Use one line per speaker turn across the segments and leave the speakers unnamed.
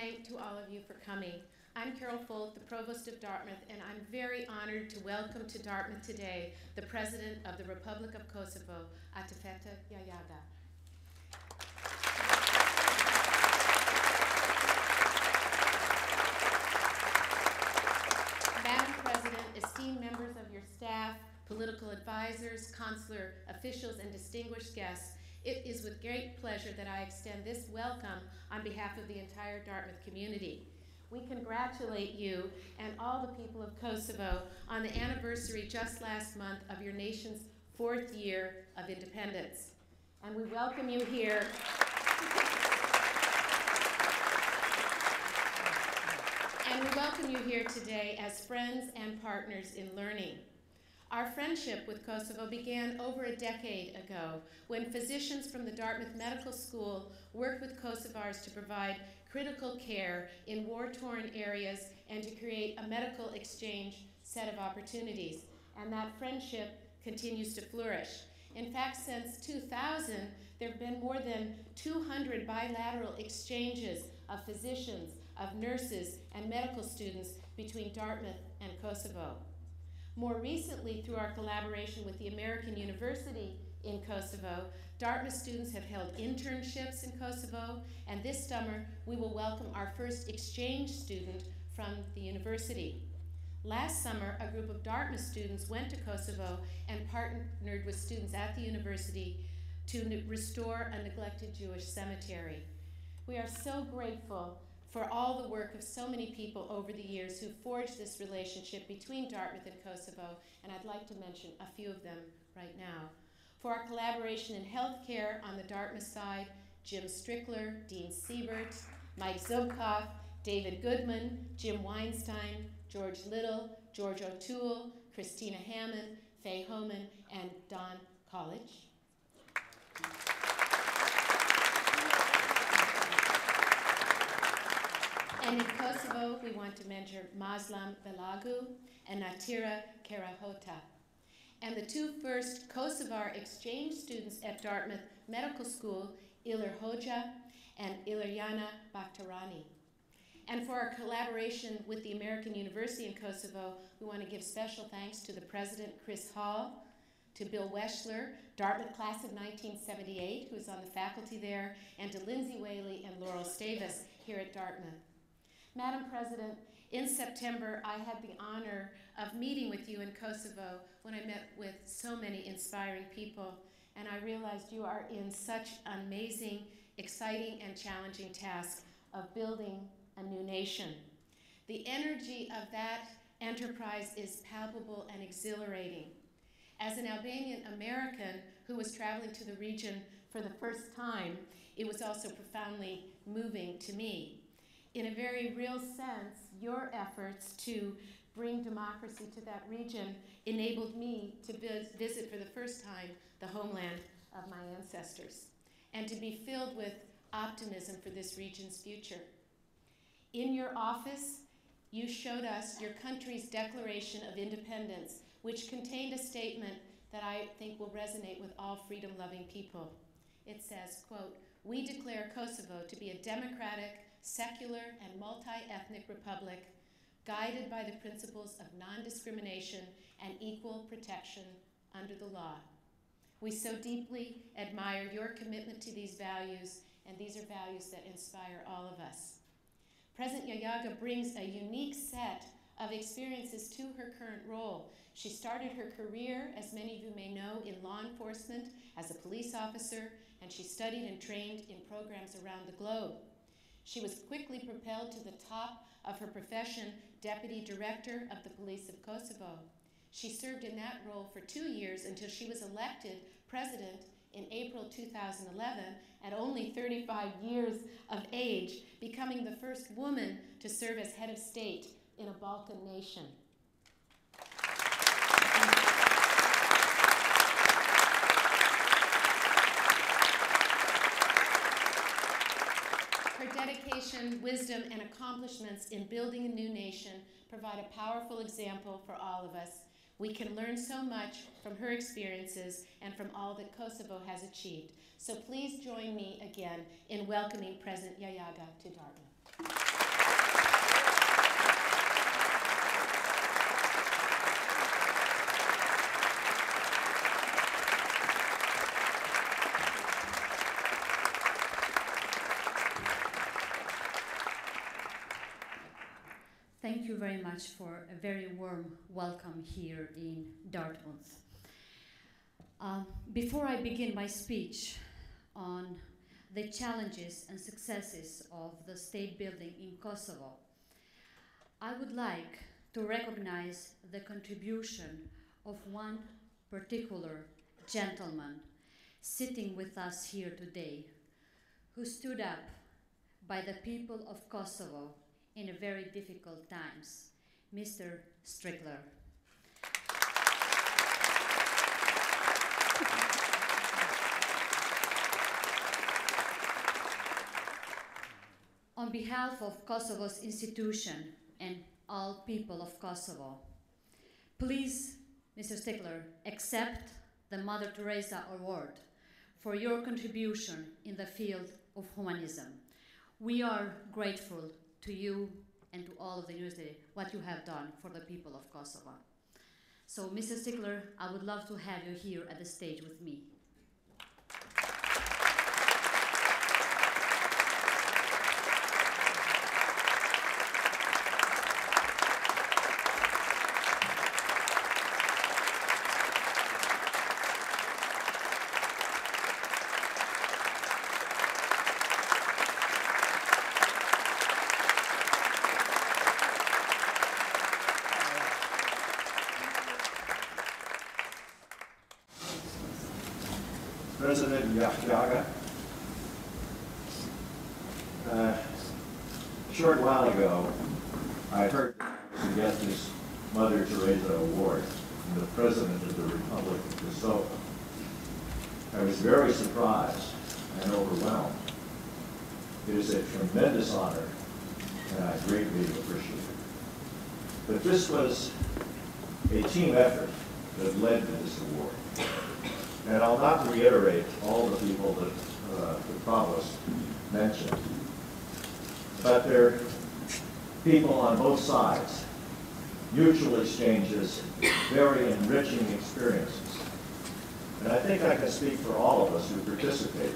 hi to all of you for coming. I'm Carol Folt, the Provost of Dartmouth, and I'm very honored to welcome to Dartmouth today the President of the Republic of Kosovo, Atifete Jahjaga. Madam President, esteemed members of your staff, political advisors, consular officials, and distinguished guests, it is with great pleasure that I extend this welcome on behalf of the entire Dartmouth community. We congratulate you and all the people of Kosovo on the anniversary just last month of your nation's 4th year of independence. And we welcome you here. And we welcome you here today as friends and partners in learning. Our friendship with Kosovo began over a decade ago when physicians from the Dartmouth Medical School worked with Kosovars to provide critical care in war-torn areas and to create a medical exchange set of opportunities. And that friendship continues to flourish. In fact, since 2000, there have been more than 200 bilateral exchanges of physicians, of nurses, and medical students between Dartmouth and Kosovo. More recently, through our collaboration with the American University in Kosovo, Dartmouth students have held internships in Kosovo, and this summer we will welcome our first exchange student from the university. Last summer, a group of Dartmouth students went to Kosovo and partnered with students at the university to restore a neglected Jewish cemetery. We are so grateful for all the work of so many people over the years who forged this relationship between Dartmouth and Kosovo, and I'd like to mention a few of them right now. For our collaboration in healthcare on the Dartmouth side, Jim Strickler, Dean Siebert, Mike Zubkoff, David Goodman, Jim Weinstein, George Little, George O'Toole, Christina Hammond, Faye Homan, and Don College. And in Kosovo, we want to mention Mazlam Belagu and Natira Kerahota. And the two first Kosovar exchange students at Dartmouth Medical School, Ilir Hoxha and Iliana Bakhtarani. And for our collaboration with the American University in Kosovo, we want to give special thanks to the President, Chris Hall, to Bill Weschler, Dartmouth class of 1978, who's on the faculty there, and to Lindsay Whaley and Laurel Stavis here at Dartmouth. Madam President, in September, I had the honor of meeting with you in Kosovo when I met with so many inspiring people, and I realized you are in such an amazing, exciting, and challenging task of building a new nation. The energy of that enterprise is palpable and exhilarating. As an Albanian American who was traveling to the region for the first time, it was also profoundly moving to me. In a very real sense, your efforts to bring democracy to that region enabled me to visit for the first time the homeland of my ancestors and to be filled with optimism for this region's future. In your office, you showed us your country's Declaration of Independence, which contained a statement that I think will resonate with all freedom-loving people. It says, quote, "We declare Kosovo to be a democratic, secular, and multi-ethnic republic guided by the principles of non-discrimination and equal protection under the law. We so deeply admire your commitment to these values, and these are values that inspire all of us." President Jahjaga brings a unique set of experiences to her current role. She started her career, as many of you may know, in law enforcement as a police officer, and she studied and trained in programs around the globe. She was quickly propelled to the top of her profession, Deputy Director of the Police of Kosovo. She served in that role for 2 years until she was elected president in April 2011 at only 35 years of age, becoming the first woman to serve as head of state in a Balkan nation. Her dedication, wisdom, and accomplishments in building a new nation provide a powerful example for all of us. We can learn so much from her experiences and from all that Kosovo has achieved. So please join me again in welcoming President Jahjaga to Dartmouth.
thank you very much for a very warm welcome here in Dartmouth. Before I begin my speech on the challenges and successes of the state building in Kosovo, I would like to recognize the contribution of one particular gentleman sitting with us here today, who stood up by the people of Kosovo in a very difficult times, Mr. Strickler. On behalf of Kosovo's institution and all people of Kosovo, please, Mr. Strickler, accept the Mother Teresa Award for your contribution in the field of humanism. We are grateful to you and to all of the university what you have done for the people of Kosovo. So, Mr. Strickler, I would love to have you here at the stage with me.
President Jahjaga. A short while ago, I heard to get this Mother Teresa Award from the President of the Republic of Kosovo. I was very surprised and overwhelmed. It is a tremendous honor, and I greatly appreciate it. But this was a team effort that led to this award. And I'll not reiterate all the people that the provost mentioned, but they're people on both sides, mutual exchanges, very enriching experiences. And I think I can speak for all of us who participated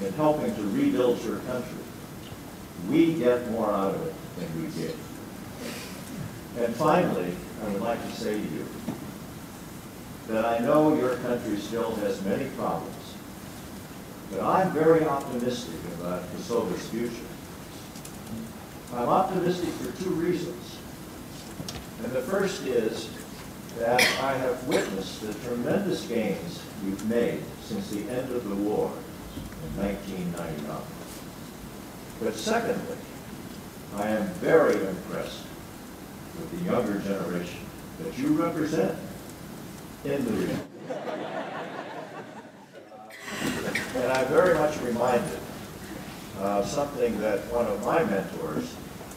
in helping to rebuild your country. We get more out of it than we give. And finally, I would like to say to you that I know your country still has many problems, but I'm very optimistic about Kosovo's future. I'm optimistic for two reasons. And the first is that I have witnessed the tremendous gains you've made since the end of the war in 1999. But secondly, I am very impressed with the younger generation that you represent in the room. And I'm very much reminded of something that one of my mentors,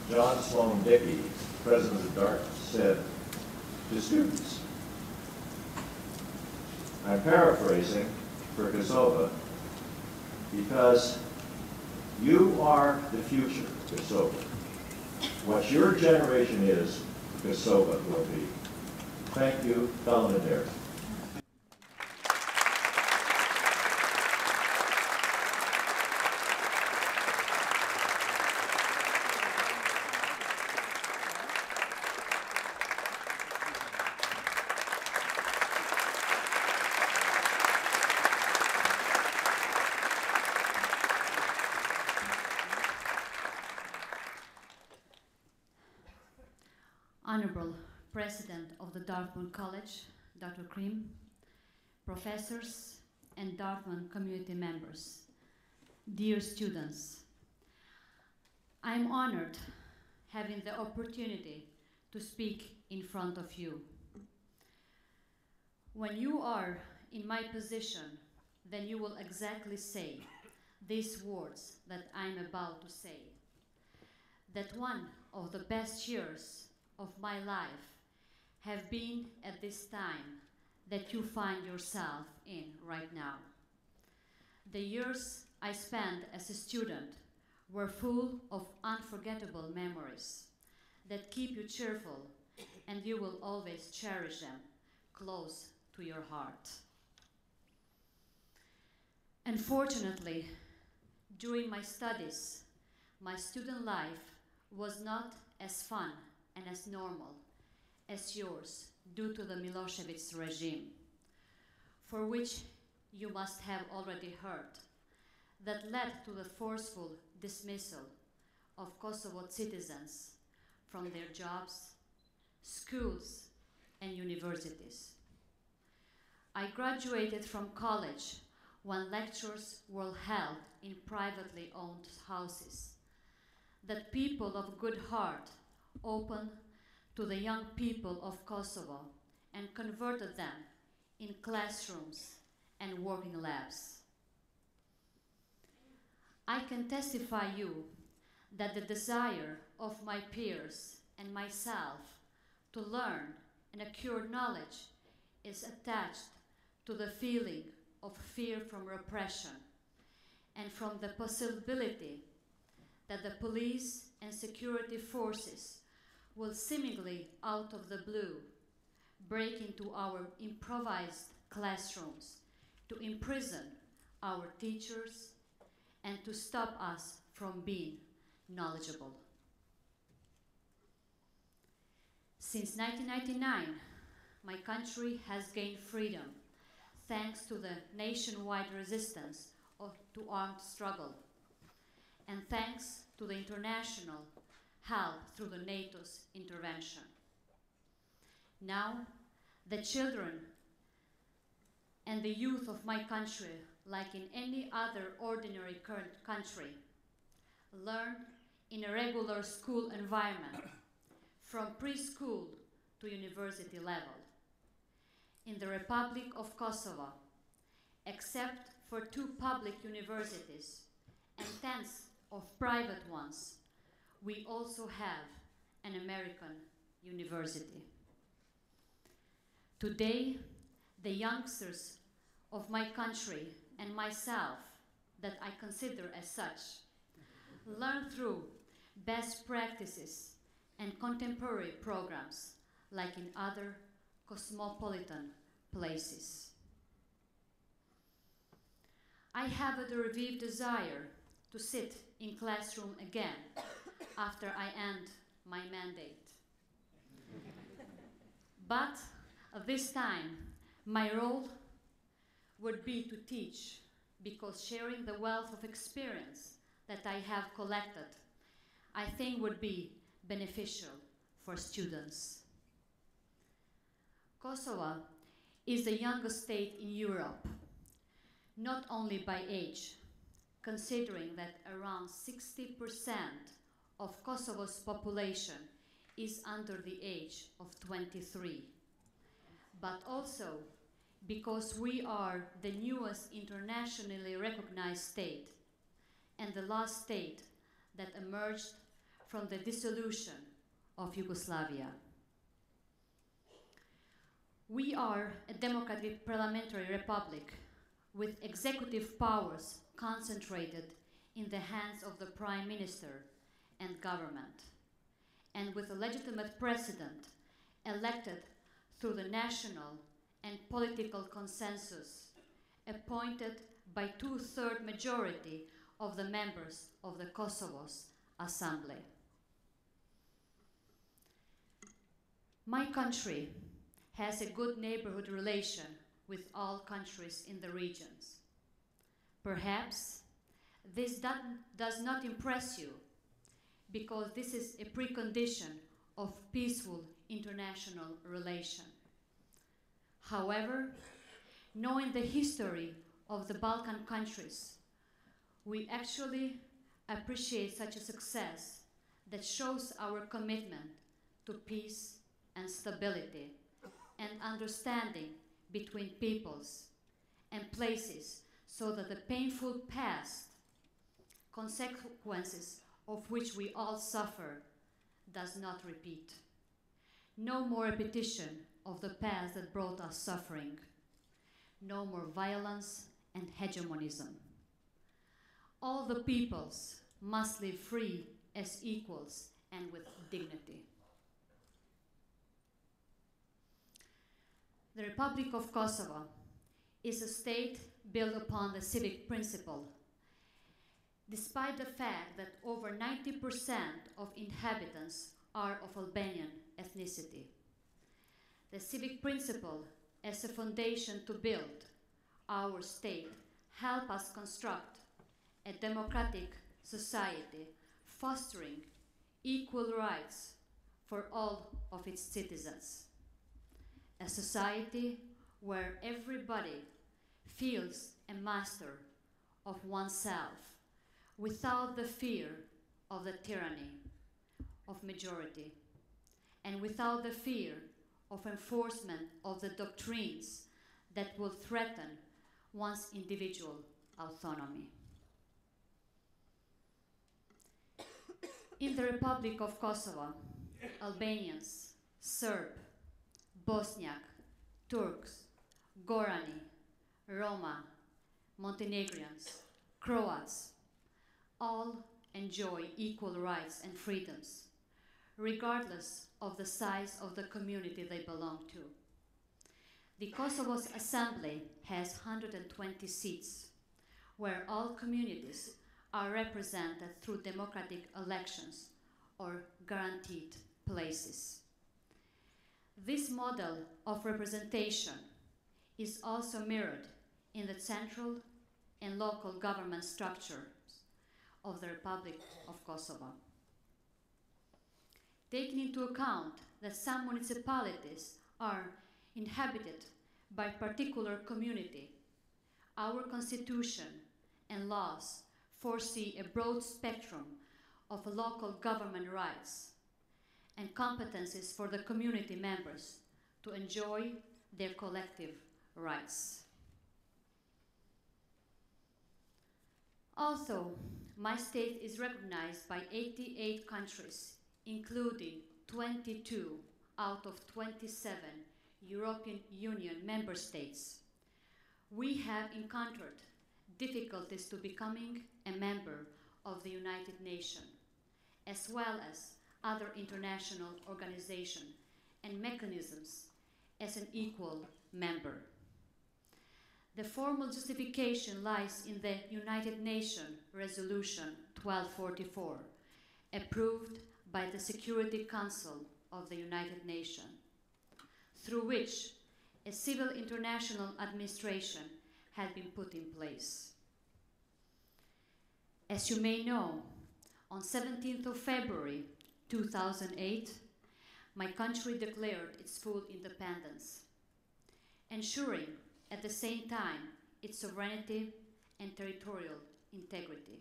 John Sloan Dickey, president of Dartmouth, said to students. I'm paraphrasing for Kosovo because you are the future of Kosovo. What your generation is, Kosovo will be. Thank you, fellow Adair.
Honorable President of the Dartmouth College, Dr. Cream, professors, and Dartmouth community members, dear students, I am honored having the opportunity to speak in front of you. When you are in my position, then you will exactly say these words that I'm about to say, that one of the best years of my life have been at this time that you find yourself in right now. The years I spent as a student were full of unforgettable memories that keep you cheerful, and you will always cherish them close to your heart. Unfortunately, during my studies, my student life was not as fun and as normal as yours due to the Milosevic regime, for which you must have already heard, that led to the forceful dismissal of Kosovo citizens from their jobs, schools, and universities. I graduated from college when lectures were held in privately owned houses, that people of good heart opened to the young people of Kosovo and converted them in classrooms and working labs. I can testify you that the desire of my peers and myself to learn and acquire knowledge is attached to the feeling of fear from repression and from the possibility that the police and security forces will seemingly out of the blue break into our improvised classrooms to imprison our teachers and to stop us from being knowledgeable. Since 1999, my country has gained freedom thanks to the nationwide resistance to armed struggle and thanks to the international help through the NATO's intervention. Now, the children and the youth of my country, like in any other ordinary current country, learn in a regular school environment from preschool to university level. In the Republic of Kosovo, except for 2 public universities and tens of private ones, we also have an American university. Today, the youngsters of my country and myself, that I consider as such, learn through best practices and contemporary programs like in other cosmopolitan places. I have a revived desire to sit in classroom again after I end my mandate. But this time, my role would be to teach, because sharing the wealth of experience that I have collected, I think would be beneficial for students. Kosovo is the youngest state in Europe, not only by age, considering that around 60% of Kosovo's population is under the age of 23, but also because we are the newest internationally recognized state and the last state that emerged from the dissolution of Yugoslavia. We are a democratic parliamentary republic with executive powers concentrated in the hands of the Prime Minister and government, and with a legitimate president elected through the national and political consensus, appointed by 2/3 majority of the members of the Kosovo's Assembly. My country has a good neighborhood relation with all countries in the regions. Perhaps this does not impress you, because this is a precondition of peaceful international relation. However, knowing the history of the Balkan countries, we actually appreciate such a success that shows our commitment to peace and stability and understanding between peoples and places, so that the painful past, consequences of which we all suffer, does not repeat. No more repetition of the past that brought us suffering. No more violence and hegemonism. All the peoples must live free as equals and with dignity. The Republic of Kosovo is a state built upon the Civic Principle, despite the fact that over 90% of inhabitants are of Albanian ethnicity. The Civic Principle as a foundation to build our state help us construct a democratic society fostering equal rights for all of its citizens. A society where everybody feels a master of oneself without the fear of the tyranny of majority and without the fear of enforcement of the doctrines that will threaten one's individual autonomy. In the Republic of Kosovo, Albanians, Serb, Bosniak, Turks, Gorani, Roma, Montenegrins, Croats, all enjoy equal rights and freedoms, regardless of the size of the community they belong to. The Kosovo's Assembly has 120 seats, where all communities are represented through democratic elections or guaranteed places. This model of representation is also mirrored in the central and local government structures of the Republic of Kosovo. Taking into account that some municipalities are inhabited by particular community, our constitution and laws foresee a broad spectrum of local government rights and competencies for the community members to enjoy their collective rights. Also, my state is recognized by 88 countries, including 22 out of 27 European Union member states. We have encountered difficulties to becoming a member of the United Nations, as well as other international organizations and mechanisms as an equal member. The formal justification lies in the United Nations Resolution 1244, approved by the Security Council of the United Nations, through which a civil international administration had been put in place. As you may know, on 17th of February 2008, my country declared its full independence, ensuring at the same time its sovereignty and territorial integrity.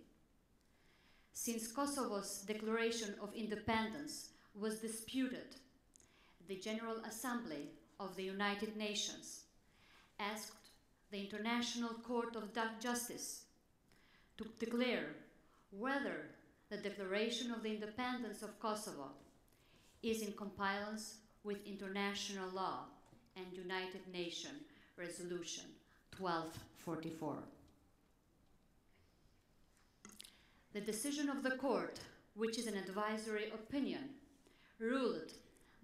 Since Kosovo's declaration of independence was disputed, the General Assembly of the United Nations asked the International Court of Justice to declare whether the declaration of the independence of Kosovo is in compliance with international law and United Nations Resolution 1244. The decision of the court, which is an advisory opinion, ruled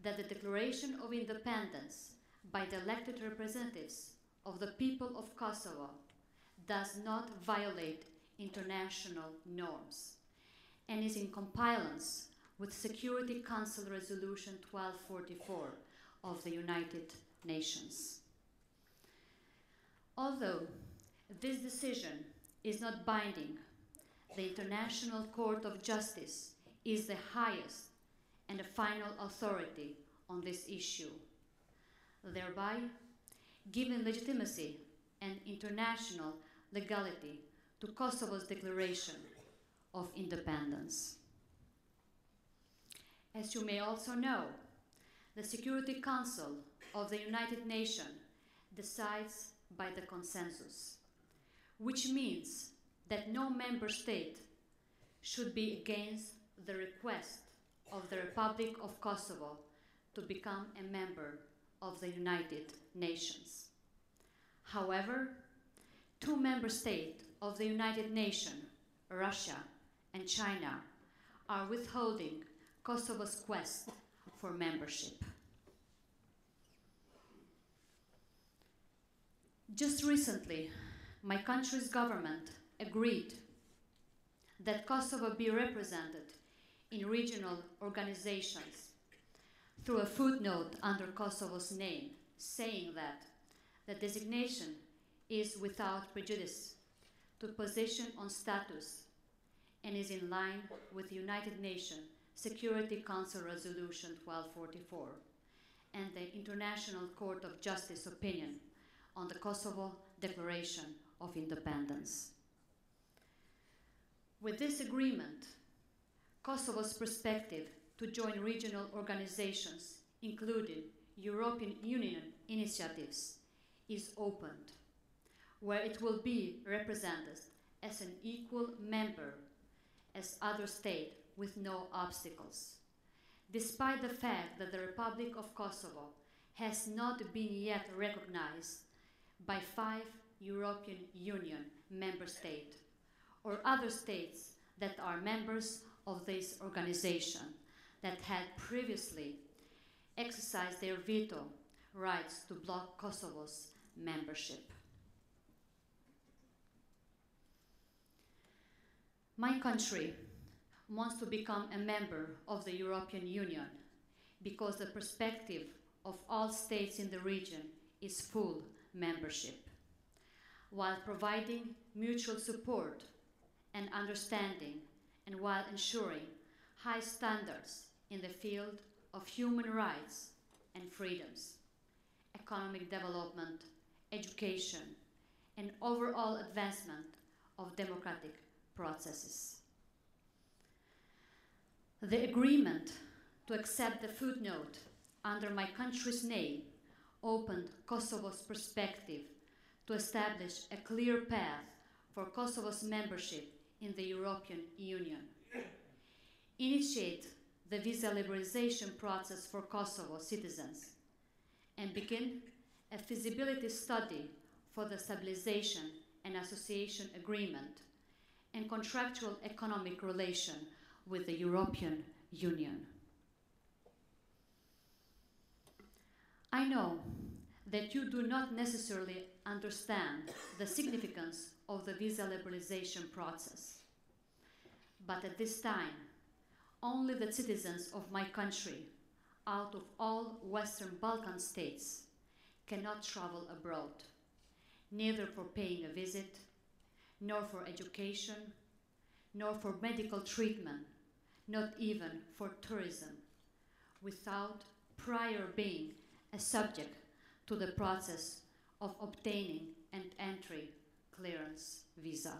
that the declaration of independence by the elected representatives of the people of Kosovo does not violate international norms and is in compliance with Security Council Resolution 1244 of the United Nations. Although this decision is not binding, the International Court of Justice is the highest and the final authority on this issue, thereby giving legitimacy and international legality to Kosovo's declaration of independence. As you may also know, the Security Council of the United Nations decides by the consensus, which means that no member state should be against the request of the Republic of Kosovo to become a member of the United Nations. However, two member states of the United Nations, Russia and China, are withholding Kosovo's quest for membership. Just recently, my country's government agreed that Kosovo be represented in regional organizations through a footnote under Kosovo's name, saying that the designation is without prejudice to position on status and is in line with the United Nations Security Council Resolution 1244 and the International Court of Justice opinion on the Kosovo Declaration of Independence. With this agreement, Kosovo's perspective to join regional organizations, including European Union initiatives, is opened, where it will be represented as an equal member as other states with no obstacles, despite the fact that the Republic of Kosovo has not been yet recognized by 5 European Union member states or other states that are members of this organization that had previously exercised their veto rights to block Kosovo's membership. My country wants to become a member of the European Union because the perspective of all states in the region is full membership, while providing mutual support and understanding, and while ensuring high standards in the field of human rights and freedoms, economic development, education, and overall advancement of democratic processes. The agreement to accept the footnote under my country's name opened Kosovo's perspective to establish a clear path for Kosovo's membership in the European Union, initiate the visa liberalization process for Kosovo citizens, and begin a feasibility study for the stabilization and association agreement and contractual economic relation with the European Union. I know that you do not necessarily understand the significance of the visa liberalization process, but at this time, only the citizens of my country, out of all Western Balkan states, cannot travel abroad, neither for paying a visit, nor for education, nor for medical treatment, not even for tourism, without prior being a subject to the process of obtaining an entry clearance visa.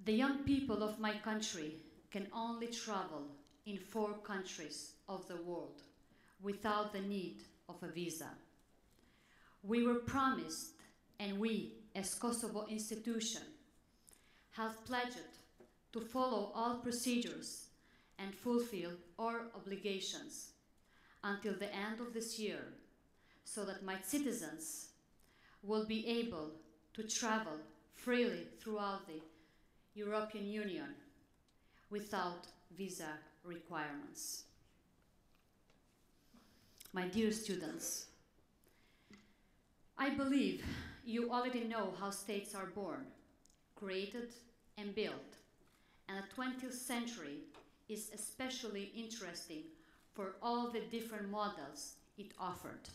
The young people of my country can only travel in 4 countries of the world without the need of a visa. We were promised, and we, as Kosovo institution, have pledged to follow all procedures and fulfill our obligations until the end of this year, so that my citizens will be able to travel freely throughout the European Union without visa requirements. My dear students, I believe you already know how states are born, created, and built, and the 20th century is especially interesting for all the different models it offered.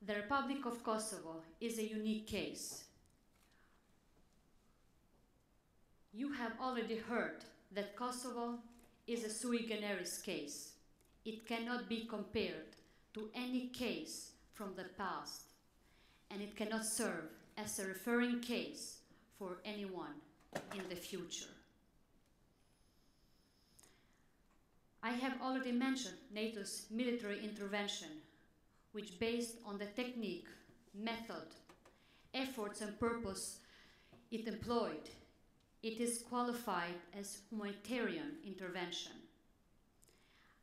The Republic of Kosovo is a unique case. You have already heard that Kosovo is a sui generis case. It cannot be compared to any case from the past, and it cannot serve as a referring case for anyone in the future. I have already mentioned NATO's military intervention, which, based on the technique, method, efforts, and purpose it employed, it is qualified as humanitarian intervention.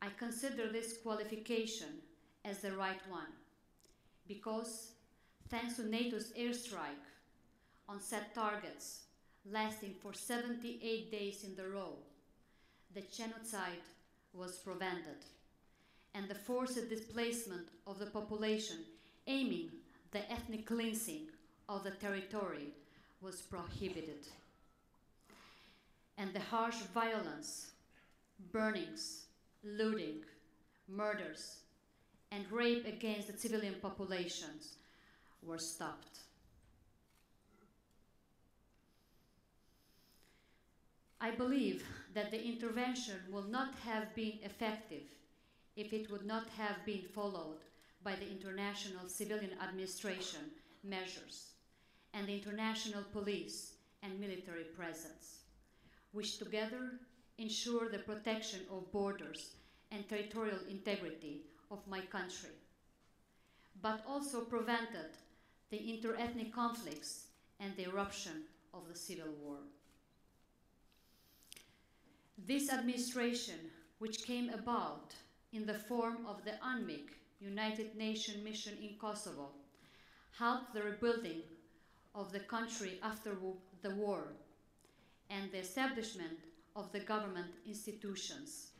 I consider this qualification as the right one because, thanks to NATO's airstrike on set targets lasting for 78 days in a row, the genocide was prevented, and the forced displacement of the population aiming the ethnic cleansing of the territory was prohibited. And the harsh violence, burnings, looting, murders, and rape against the civilian populations were stopped. I believe that the intervention will not have been effective if it would not have been followed by the international civilian administration measures and the international police and military presence, which together ensure the protection of borders and territorial integrity of my country, but also prevented the interethnic conflicts and the eruption of the civil war. This administration, which came about in the form of the UNMIK, United Nations Mission in Kosovo, helped the rebuilding of the country after the war and the establishment of the government institutions,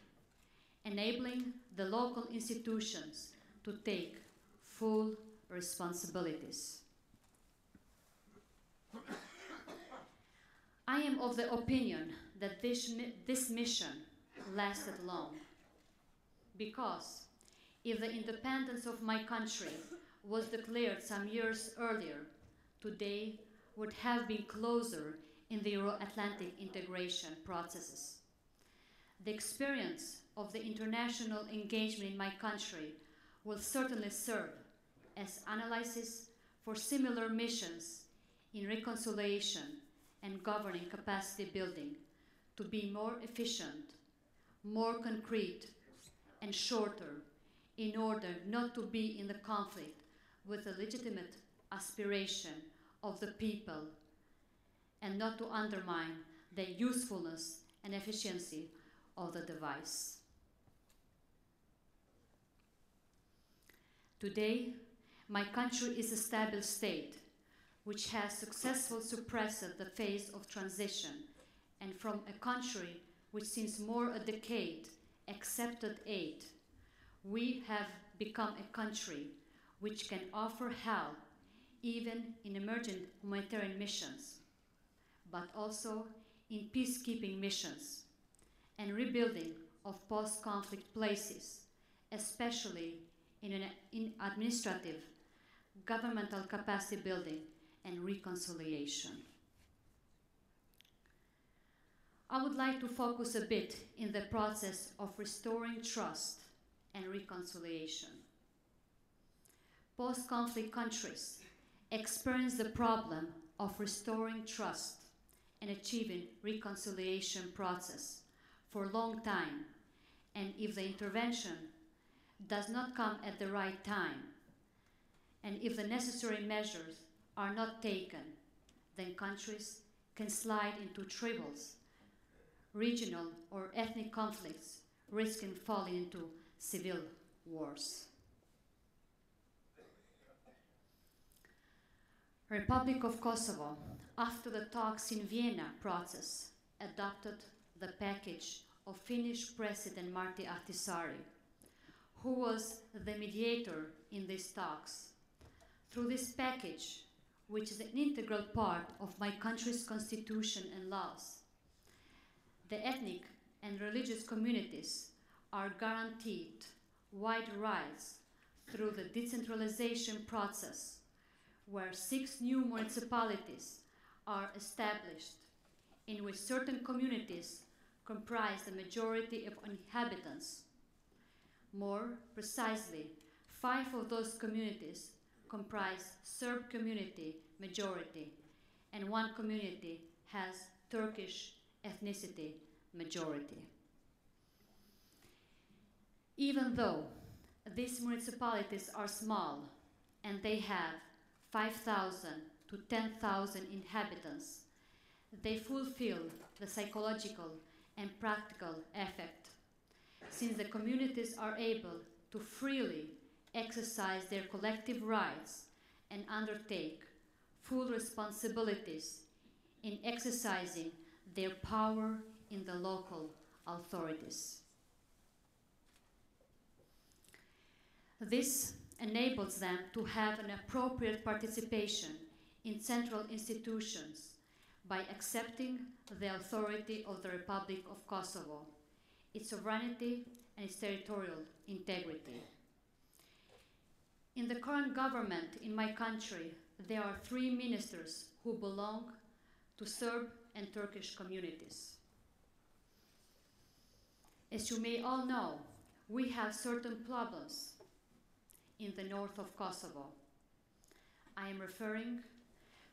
enabling the local institutions to take full responsibilities. I am of the opinion that this mission lasted long, because if the independence of my country was declared some years earlier, today would have been closer in the Euro-Atlantic integration processes. The experience of the international engagement in my country will certainly serve as analysis for similar missions in reconciliation and governing capacity building to be more efficient, more concrete, and shorter in order not to be in the conflict with the legitimate aspiration of the people and not to undermine the usefulness and efficiency of the device. Today, my country is a stable state which has successfully suppressed the phase of transition, and from a country which since more a decade accepted aid, we have become a country which can offer help even in emergent humanitarian missions, but also in peacekeeping missions and rebuilding of post-conflict places, especially in administrative, governmental capacity building and reconciliation. I would like to focus a bit in the process of restoring trust and reconciliation. Post-conflict countries experience the problem of restoring trust and achieving reconciliation process for a long time, and if the intervention does not come at the right time, and if the necessary measures are not taken, then countries can slide into tribals, regional or ethnic conflicts, risking falling into civil wars. Republic of Kosovo, after the talks in Vienna process, adopted the package of Finnish President Martti Ahtisaari, who was the mediator in these talks. Through this package, which is an integral part of my country's constitution and laws, the ethnic and religious communities are guaranteed wide rights through the decentralization process, where 6 new municipalities are established, in which certain communities comprise the majority of inhabitants. More precisely, 5 of those communities comprise Serb community majority, and 1 community has Turkish ethnicity majority. Even though these municipalities are small and they have 5,000 to 10,000 inhabitants, they fulfill the psychological and practical effect, since the communities are able to freely exercise their collective rights and undertake full responsibilities in exercising their power in the local authorities. This enables them to have an appropriate participation in central institutions by accepting the authority of the Republic of Kosovo, its sovereignty and its territorial integrity. In the current government in my country, there are 3 ministers who belong to Serb and Turkish communities. As you may all know, we have certain problems in the north of Kosovo. I am referring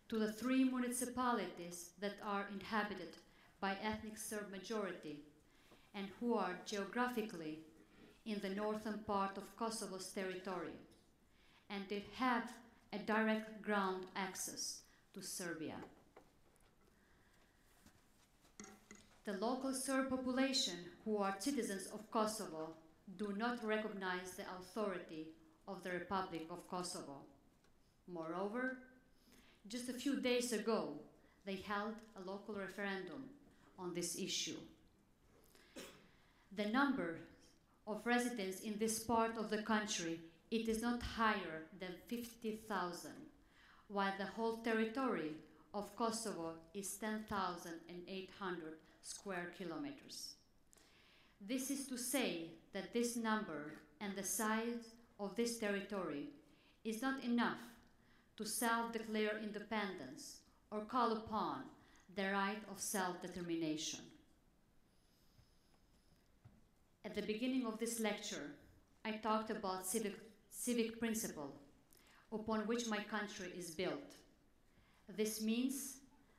to the 3 municipalities that are inhabited by ethnic Serb majority and who are geographically in the northern part of Kosovo's territory, and they have a direct ground access to Serbia. The local Serb population, who are citizens of Kosovo, do not recognize the authority of the Republic of Kosovo. Moreover, just a few days ago, they held a local referendum on this issue. The number of residents in this part of the country, it is not higher than 50,000, while the whole territory of Kosovo is 10,800 square kilometers. This is to say that this number and the size of this territory is not enough to self-declare independence or call upon the right of self-determination. At the beginning of this lecture, I talked about civic principle upon which my country is built. This means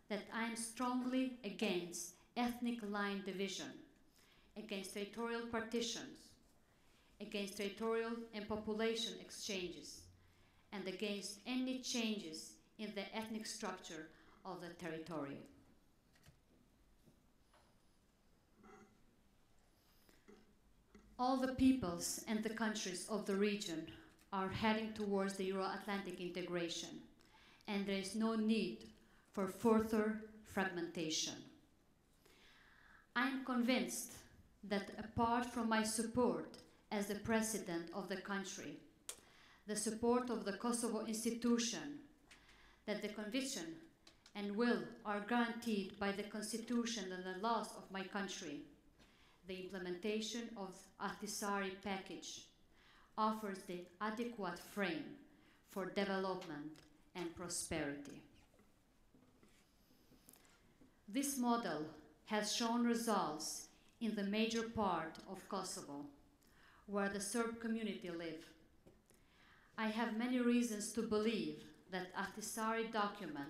that I am strongly against ethnic line division, against territorial partitions, against territorial and population exchanges, and against any changes in the ethnic structure of the territory. All the peoples and the countries of the region are heading towards the Euro-Atlantic integration, and there is no need for further fragmentation. I am convinced that apart from my support as the president of the country, the support of the Kosovo institution, that the conviction and will are guaranteed by the constitution and the laws of my country, the implementation of Ahtisaari package offers the adequate frame for development and prosperity. This model has shown results in the major part of Kosovo, where the Serb community live. I have many reasons to believe that Ahtisaari document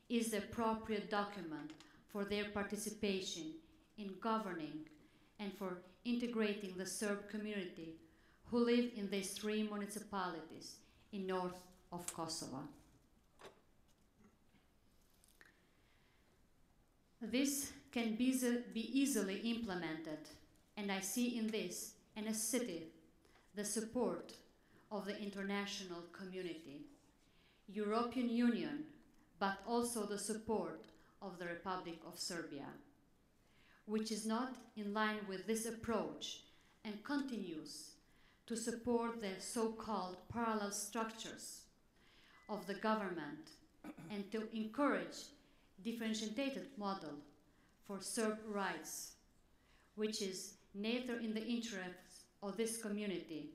is the appropriate document for their participation in governing and for integrating the Serb community who live in these 3 municipalities in north of Kosovo. This can be easily implemented, and I see in this a necessity the support of the international community, European Union, but also the support of the Republic of Serbia, which is not in line with this approach and continues to support the so-called parallel structures of the government and to encourage differentiated model for Serb rights, which is neither in the interests of this community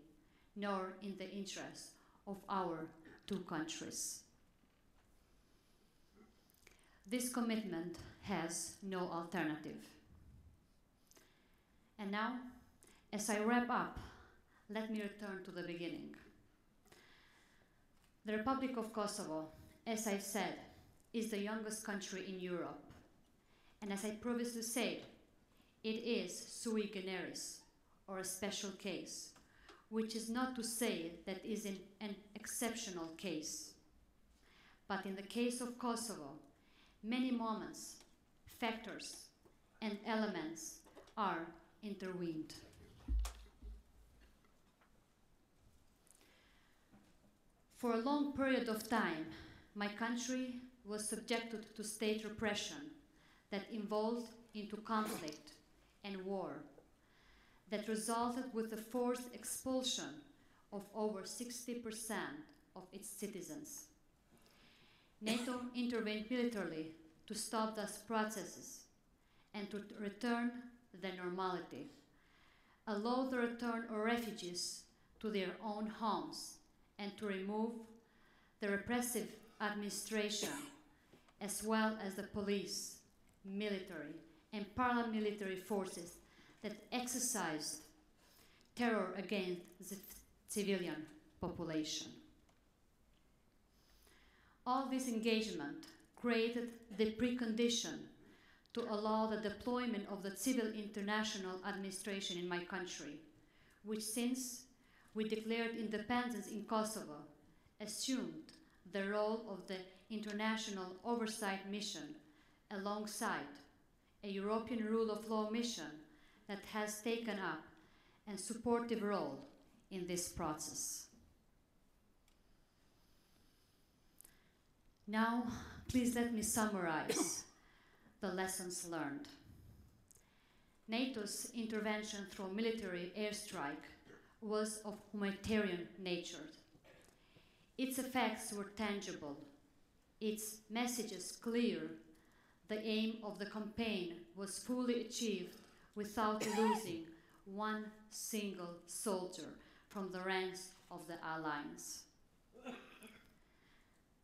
nor in the interests of our 2 countries. This commitment has no alternative. And now, as I wrap up, let me return to the beginning. The Republic of Kosovo, as I said, is the youngest country in Europe. And as I previously said, it is sui generis, or a special case, which is not to say that is an exceptional case. But in the case of Kosovo, many moments, factors, and elements are intertwined. For a long period of time, my country was subjected to state repression that involved into conflict and war that resulted with the forced expulsion of over 60% of its citizens. NATO intervened militarily to stop those processes and to return the normality, allow the return of refugees to their own homes, and to remove the repressive administration as well as the police, military, and paramilitary forces that exercised terror against the civilian population. All this engagement created the precondition to allow the deployment of the civil international administration in my country, which, since we declared independence in Kosovo, assumed the role of the international oversight mission alongside a European rule of law mission that has taken up a supportive role in this process. Now, please let me summarize the lessons learned. NATO's intervention through military airstrike was of humanitarian nature. Its effects were tangible, its messages clear. The aim of the campaign was fully achieved without losing one single soldier from the ranks of the alliance.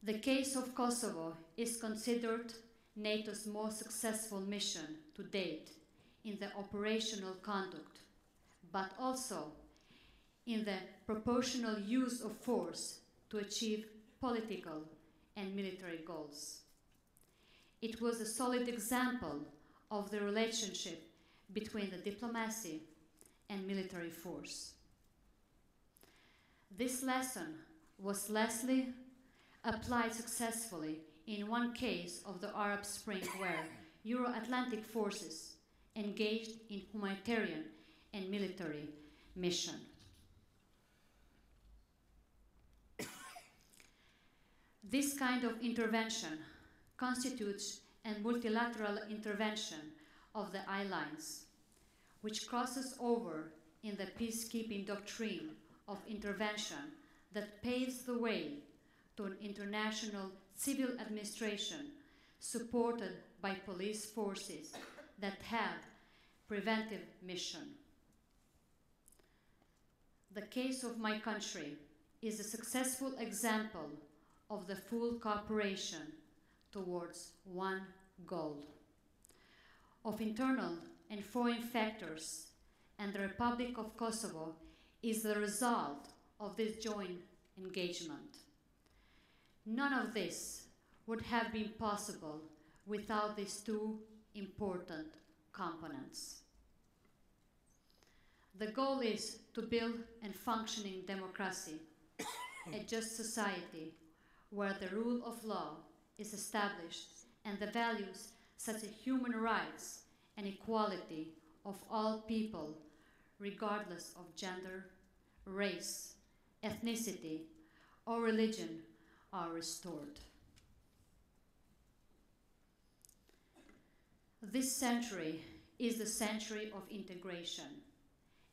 The case of Kosovo is considered NATO's most successful mission to date in the operational conduct, but also in the proportional use of force to achieve political and military goals. It was a solid example of the relationship between the diplomacy and military force. This lesson was lastly applied successfully in one case of the Arab Spring, where Euro-Atlantic forces engaged in humanitarian and military mission. This kind of intervention constitutes a multilateral intervention of the alliance, which crosses over in the peacekeeping doctrine of intervention that paves the way to an international civil administration supported by police forces that have preventive mission. The case of my country is a successful example of the full cooperation towards one goal. Of internal and foreign factors, and the Republic of Kosovo is the result of this joint engagement. None of this would have been possible without these two important components. The goal is to build a functioning democracy, a just society where the rule of law is established and the values such as human rights and equality of all people, regardless of gender, race, ethnicity, or religion, are restored. This century is the century of integration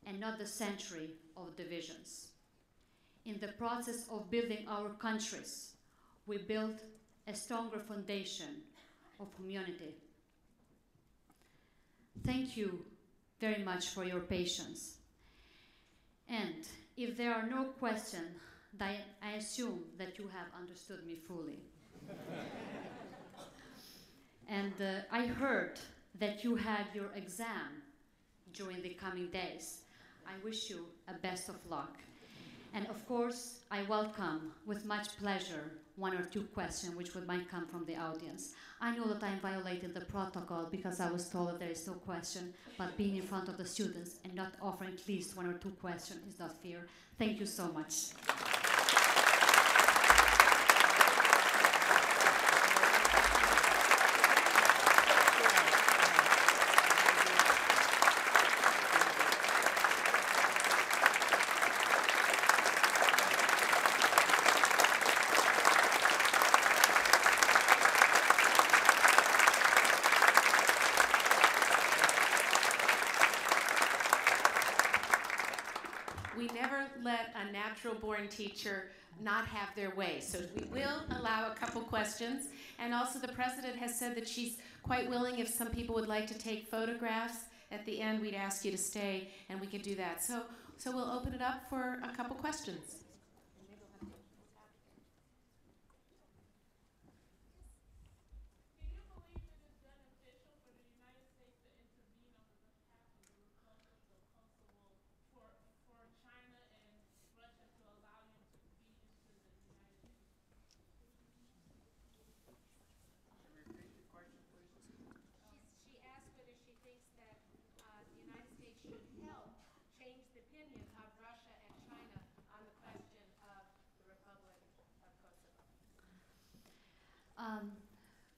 and not the century of divisions. In the process of building our countries, we build a stronger foundation of humanity. Thank you very much for your patience. And if there are no questions, I assume that you have understood me fully. And I heard that you had your exam during the coming days. I wish you a best of luck. And of course, I welcome with much pleasure one or two questions which might come from the audience. I know that I'm violating the protocol because I was told that there is no question, but being in front of the students and not offering at least one or two questions is not fair. Thank you so much.
We never let a natural-born teacher not have their way. So we will allow a couple questions. And also the president has said that she's quite willing if some people would like to take photographs. At the end, we'd ask you to stay, and we could do that. So we'll open it up for a couple questions.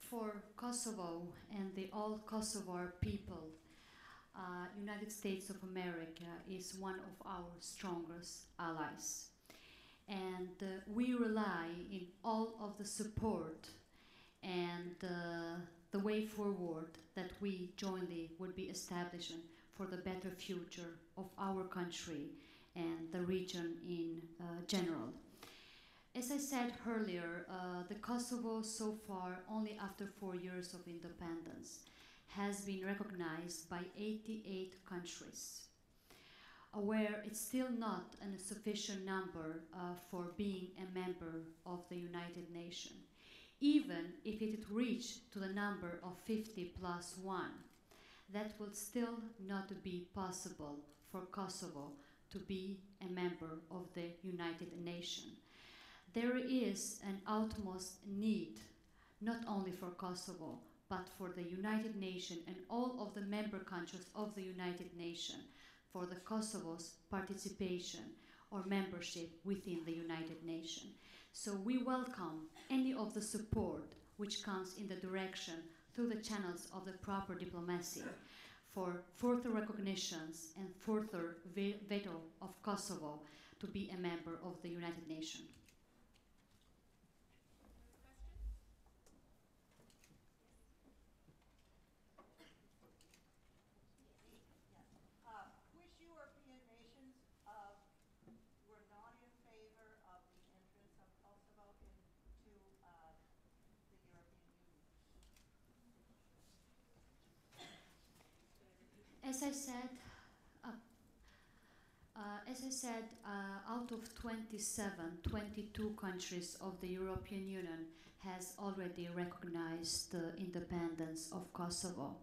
For Kosovo and the all Kosovar people, United States of America is one of our strongest allies. And we rely in all of the support and the way forward that we jointly would be establishing for the better future of our country and the region in general. As I said earlier, the Kosovo so far, only after 4 years of independence, has been recognized by 88 countries, where it's still not a sufficient number for being a member of the United Nations. Even if it reached to the number of 50 plus 1, that will still not be possible for Kosovo to be a member of the United Nations. There is an utmost need, not only for Kosovo, but for the United Nations and all of the member countries of the United Nations, for the Kosovo's participation or membership within the United Nations. So we welcome any of the support which comes in the direction through the channels of the proper diplomacy for further recognitions and further veto of Kosovo to be a member of the United Nations. As I said, out of 27, 22 countries of the European Union has already recognized the independence of Kosovo.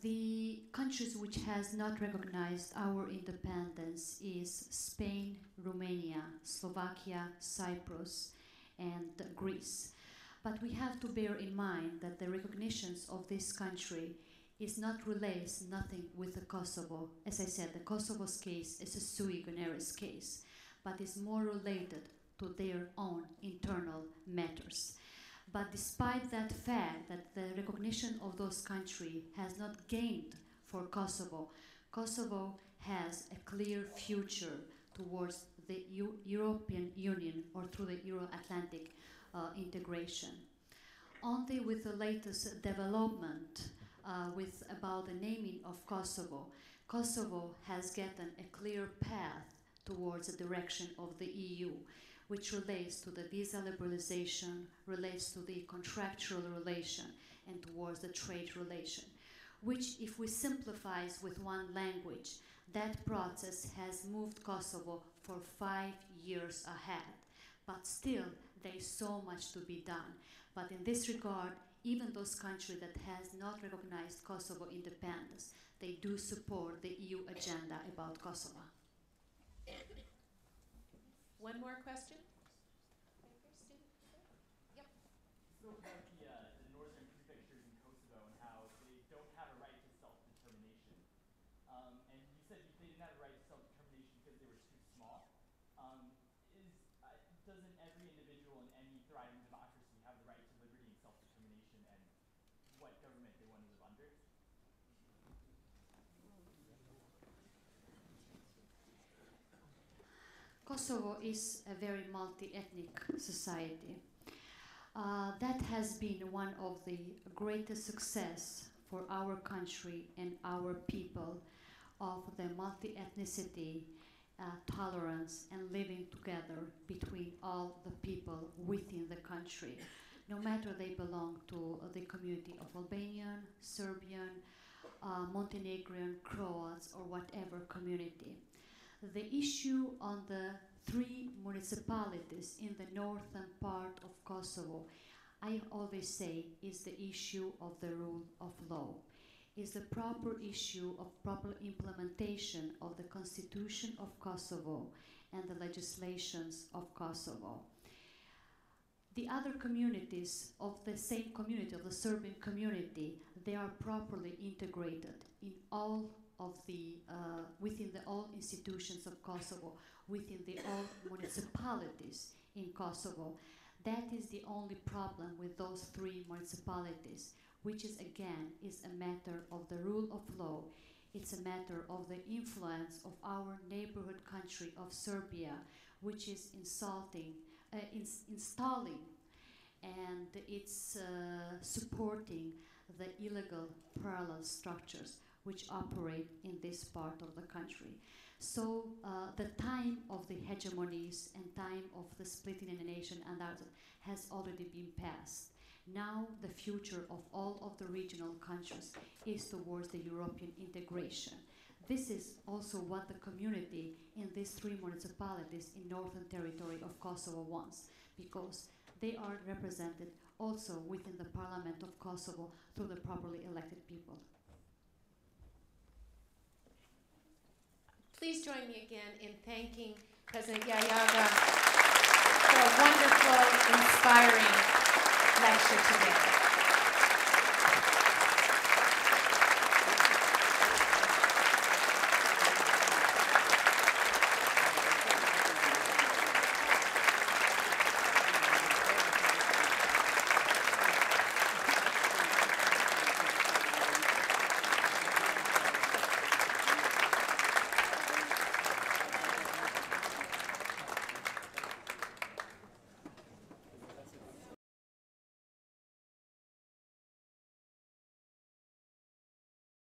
The countries which has not recognized our independence is Spain, Romania, Slovakia, Cyprus, and Greece. But we have to bear in mind that the recognitions of this country is not relates nothing with the Kosovo. As I said, the Kosovo's case is a sui generis case, but is more related to their own internal matters. But despite that fact that the recognition of those countries has not gained for Kosovo, Kosovo has a clear future towards the European Union or through the Euro-Atlantic integration. Only with the latest development with about the naming of Kosovo, Kosovo has gotten a clear path towards the direction of the EU, which relates to the visa liberalization, relates to the contractual relation, and towards the trade relation, which, if we simplify with one language, that process has moved Kosovo for 5 years ahead. But still, there is so much to be done. But in this regard, even those countries that has not recognized Kosovo independence, they do support the EU agenda about Kosovo.
One more question? Yep.
Spoke about the northern prefectures in Kosovo and how they don't have a right to self-determination. And you said they didn't have a right to self-determination because they were too small. Doesn't every individual in any thriving democracy have the right to liberty and self-determination and what government they want to live under?
Kosovo is a very multi-ethnic society. That has been one of the greatest success for our country and our people of the multi-ethnicity tolerance and living together between all the people within the country, no matter they belong to the community of Albanian, Serbian, Montenegrin, Croats, or whatever community. The issue on the 3 municipalities in the northern part of Kosovo, I always say, is the issue of the rule of law, is the proper issue of proper implementation of the Constitution of Kosovo and the legislations of Kosovo. The other communities of the same community, of the Serbian community, they are properly integrated in all of the, within the all institutions of Kosovo, within the all municipalities in Kosovo. That is the only problem with those 3 municipalities, which is again is a matter of the rule of law. It's a matter of the influence of our neighborhood country of Serbia, which is installing and it's supporting the illegal parallel structures which operate in this part of the country. So the time of the hegemonies and time of the splitting in the nation and that has already been passed. Now the future of all of the regional countries is towards the European integration. This is also what the community in these 3 municipalities in northern territory of Kosovo wants, because they are represented also within the Parliament of Kosovo through the properly elected people.
Please join me again in thanking President Jahjaga for a wonderful, inspiring lecture today.